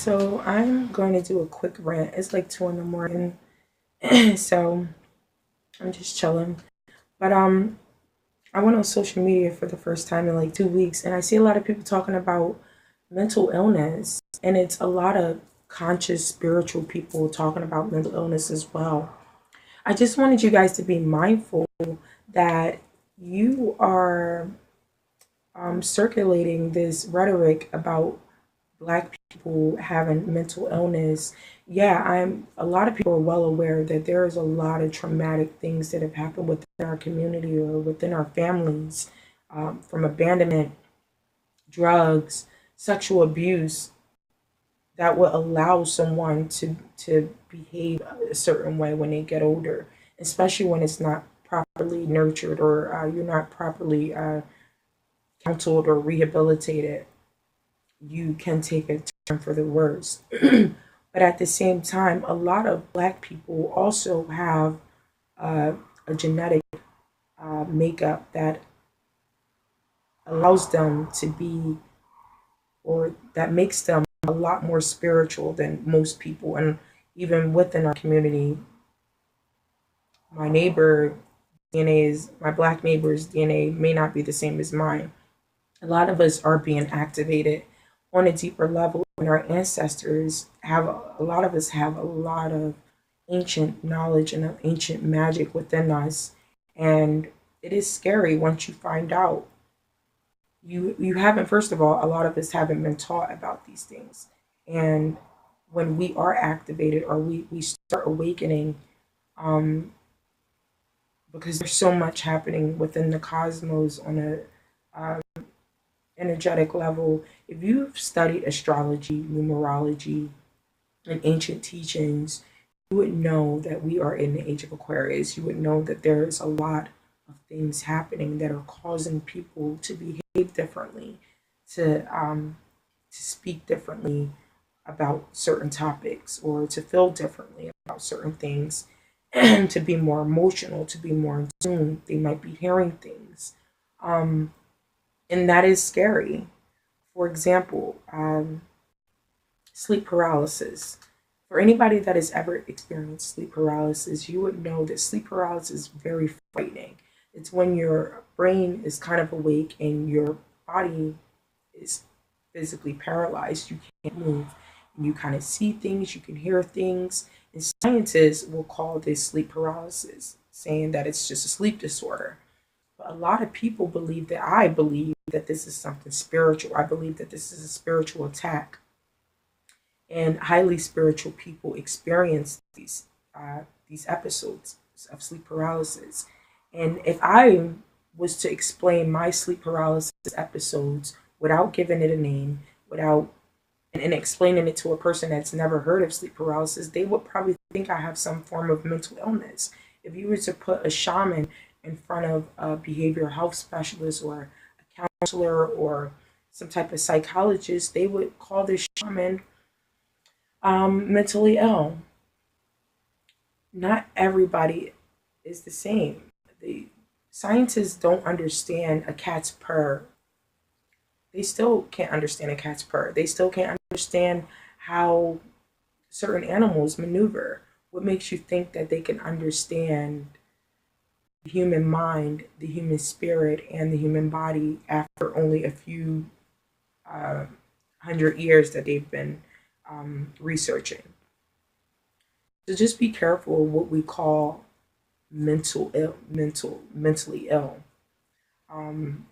So I'm going to do a quick rant. It's like 2 in the morning, so I'm just chilling. But I went on social media for the first time in like 2 weeks, and I see a lot of people talking about mental illness, and it's a lot of conscious spiritual people talking about mental illness as well. I just wanted you guys to be mindful that you are circulating this rhetoric about black people having mental illness. Yeah, I'm a lot of people are well aware that there is a lot of traumatic things that have happened within our community or within our families, from abandonment, drugs, sexual abuse, that will allow someone to behave a certain way when they get older, especially when it's not properly nurtured, or you're not properly counseled or rehabilitated. You can take a turn for the worse. But at the same time, a lot of black people also have uh, a genetic makeup that allows them to be, or that makes them a lot more spiritual than most people. And even within our community, my neighbor DNA is, my black neighbor's DNA may not be the same as mine. A lot of us are being activated on a deeper level, and our ancestors have, a lot of us have a lot of ancient knowledge and ancient magic within us. And it is scary once you find out. You haven't, first of all, a lot of us haven't been taught about these things. And when we are activated, or we start awakening, um, because there's so much happening within the cosmos on a energetic level. If you've studied astrology, numerology, and ancient teachings, you would know that we are in the age of Aquarius. You would know that there's a lot of things happening that are causing people to behave differently, to speak differently about certain topics, or to feel differently about certain things, and to be more emotional, to be more in tune. They might be hearing things. Um, and that is scary. For example, sleep paralysis. For anybody that has ever experienced sleep paralysis, you would know that sleep paralysis is very frightening. It's when your brain is kind of awake and your body is physically paralyzed. You can't move. And you kind of see things, you can hear things. And scientists will call this sleep paralysis, saying that it's just a sleep disorder. But a lot of people believe that, I believe that this is something spiritual. I believe that this is a spiritual attack. And highly spiritual people experience these episodes of sleep paralysis. And if I was to explain my sleep paralysis episodes without giving it a name, without and explaining it to a person that's never heard of sleep paralysis, they would probably think I have some form of mental illness. If you were to put a shaman in front of a behavioral health specialist, or a counselor, or some type of psychologist, they would call this shaman mentally ill. Not everybody is the same. The scientists don't understand a cat's purr. They still can't understand a cat's purr. They still can't understand how certain animals maneuver. What makes you think that they can understand the human mind, the human spirit, and the human body after only a few uh, 100 years that they've been researching? So just be careful of what we call mentally ill. Um,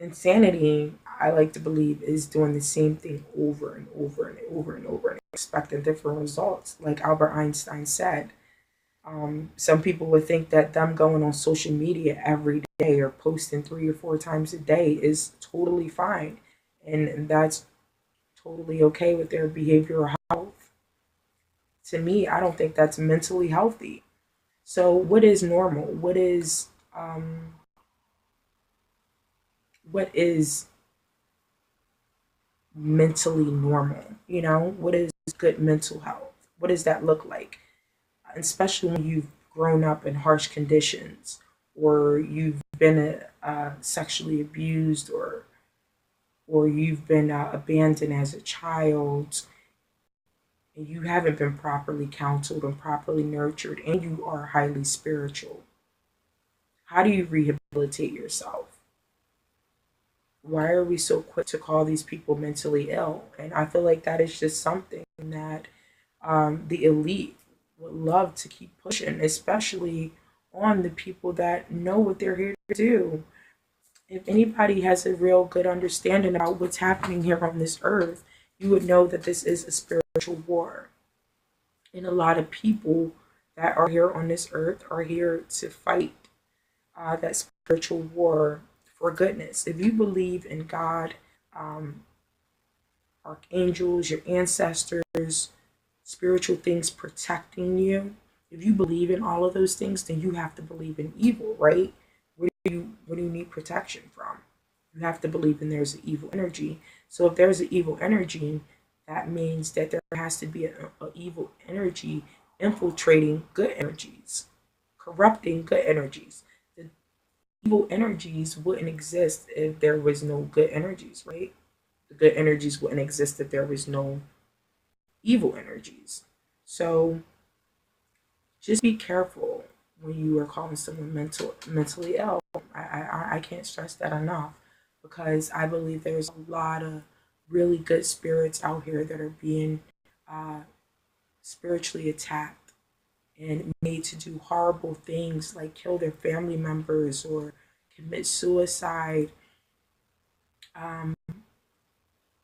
Insanity, I like to believe, is doing the same thing over and over and over and over and expecting different results. Like Albert Einstein said, some people would think that them going on social media every day, or posting 3 or 4 times a day, is totally fine. And that's totally okay with their behavioral health. To me, I don't think that's mentally healthy. So, what is normal? What is mentally normal? What is good mental health? What does that look like? Especially when you've grown up in harsh conditions, or you've been sexually abused, or or you've been abandoned as a child, and you haven't been properly counseled and properly nurtured, and you are highly spiritual, how do you rehabilitate yourself? Why are we so quick to call these people mentally ill? And I feel like that is just something that the elite would love to keep pushing, especially on the people that know what they're here to do. If anybody has a real good understanding about what's happening here on this earth, you would know that this is a spiritual war. And a lot of people that are here on this earth are here to fight that spiritual war for goodness. If you believe in God, um, archangels, your ancestors, spiritual things protecting you, if you believe in all of those things, then you have to believe in evil, right? What do you need protection from? You have to believe in there's an evil energy. So if there's an evil energy, that means that there has to be an evil energy infiltrating good energies, corrupting good energies. The evil energies wouldn't exist if there was no good energies, right? The good energies wouldn't exist if there was no evil energies. So just be careful when you are calling someone mentally ill. I can't stress that enough, because I believe there's a lot of really good spirits out here that are being uh, spiritually attacked and made to do horrible things like kill their family members or commit suicide. Um,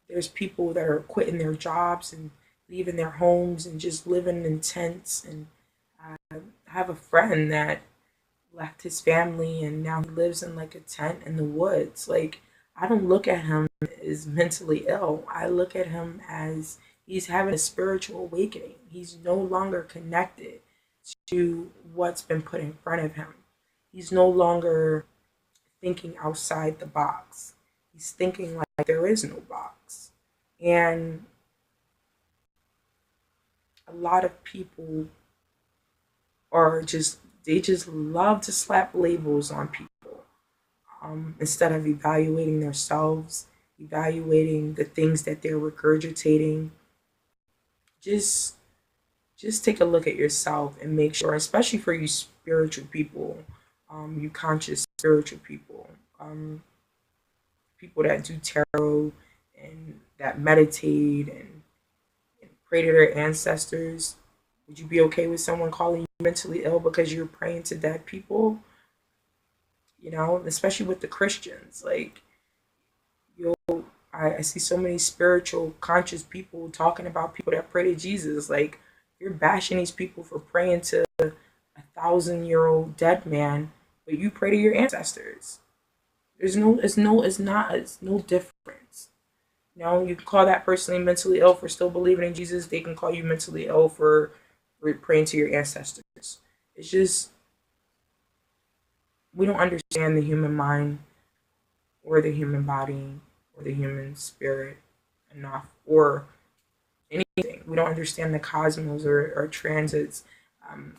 there's people that are quitting their jobs and leaving their homes and just living in tents. And I have a friend that left his family and now he lives in like a tent in the woods. Like, I don't look at him as mentally ill. I look at him as he's having a spiritual awakening. He's no longer connected to what's been put in front of him. He's no longer thinking outside the box. He's thinking like there is no box. And a lot of people are just, they just love to slap labels on people, instead of evaluating themselves, evaluating the things that they're regurgitating. Just just take a look at yourself and make sure, especially for you spiritual people, you conscious spiritual people, people that do tarot and that meditate and pray to their ancestors. Would you be okay with someone calling you mentally ill because you're praying to dead people? You know, especially with the Christians. Like, you'll, I see so many spiritual, conscious people talking about people that pray to Jesus. Like, you're bashing these people for praying to a 1,000-year-old dead man, but you pray to your ancestors. It's no difference. You know, you can call that person mentally ill for still believing in Jesus. They can call you mentally ill for praying to your ancestors. It's just, we don't understand the human mind or the human body or the human spirit enough, or anything. We don't understand the cosmos or transits. Um,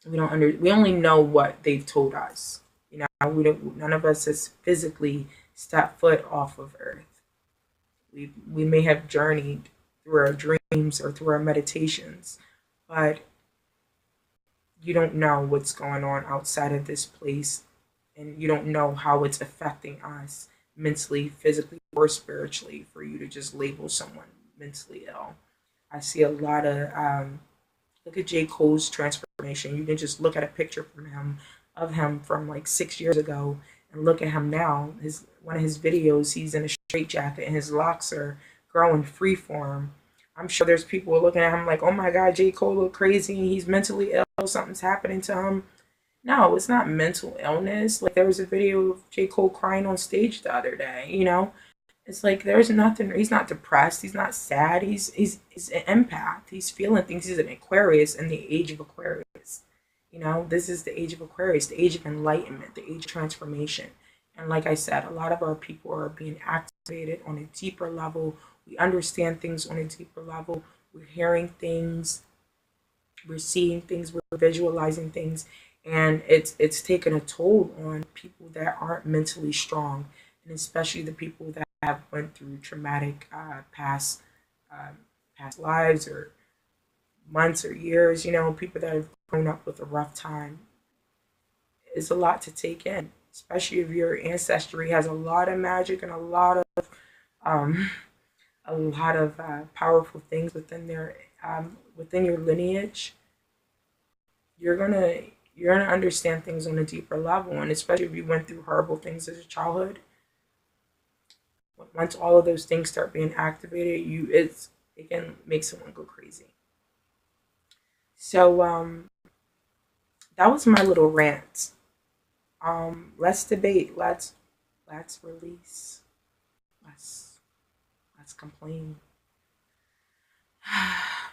we only know what they've told us. You know, we don't. None of us has physically stepped foot off of Earth. We may have journeyed through our dreams or through our meditations, but you don't know what's going on outside of this place, and you don't know how it's affecting us mentally, physically, or spiritually for you to just label someone mentally ill. I see a lot of look at J. Cole's transformation. You can just look at a picture of him from like 6 years ago and look at him now. His One of his videos, he's in a straitjacket and his locks are growing freeform. I'm sure there's people looking at him like, oh my God, J. Cole look crazy. He's mentally ill. Something's happening to him. No, it's not mental illness. Like, there was a video of J. Cole crying on stage the other day, you know? It's like there's nothing. He's not depressed. He's not sad. He's an empath. He's feeling things. He's an Aquarius in the age of Aquarius. You know, this is the age of Aquarius, the age of enlightenment, the age of transformation. And like I said, a lot of our people are being activated on a deeper level. We understand things on a deeper level. We're hearing things. We're seeing things. We're visualizing things, and it's taken a toll on people that aren't mentally strong, and especially the people that have went through traumatic um, past lives or months or years. You know, people that have grown up with a rough time. It's a lot to take in, especially if your ancestry has a lot of magic and um, a lot of powerful things within your lineage. You're gonna you're gonna understand things on a deeper level, and especially if you went through horrible things as a childhood. Once all of those things start being activated, it can make someone go crazy. So that was my little rant. Let's debate. Let's release. Let's let's complain.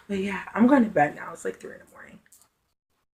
But yeah, I'm going to bed now. It's like 3 in the morning.